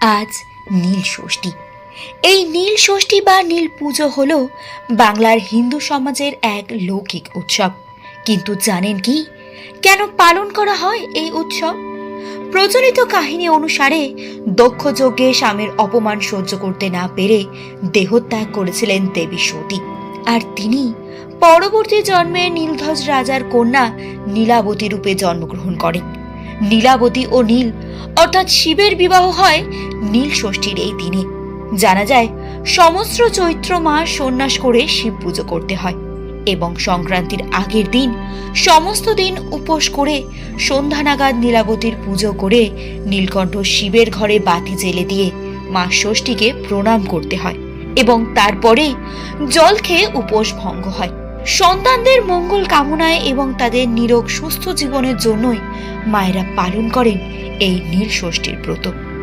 আজ নীল ষষ্ঠী। এই নীল ষষ্ঠী বা নীল পুজো হলো বাংলার হিন্দু সমাজের এক লৌকিক উৎসব। কিন্তু জানেন কি কেন পালন করা হয় এই উৎসব? প্রচলিত কাহিনী অনুসারে দক্ষ যজ্ঞে স্বামীর অপমান সহ্য করতে না পেরে দেহত্যাগ করেছিলেন দেবী সতী। আর তিনি পরবর্তী জন্মে নীলধ্বজ রাজার কন্যা নীলাবতী রূপে জন্মগ্রহণ করেন। নীলাবতী ও নীল অর্থাৎ শিবের বিবাহ হয় নীল ষষ্ঠীর এই দিনে। জানা যায় সমস্ত চৈত্র মাস সন্ন্যাস করে শিব পুজো করতে হয় এবং সংক্রান্তির আগের দিন সমস্ত দিন উপোস করে সন্ধ্যা নাগাদ নীলাবতীর পুজো করে নীলকণ্ঠ শিবের ঘরে বাতি জ্বেলে দিয়ে মা ষষ্ঠীকে প্রণাম করতে হয় এবং তারপরে জল খেয়ে উপোস ভঙ্গ হয়। সন্তানদের মঙ্গল কামনায় এবং তাদের নিরোগ সুস্থ জীবনের জন্যই মায়েরা পালন করেন এই নীল ষষ্ঠীর ব্রত।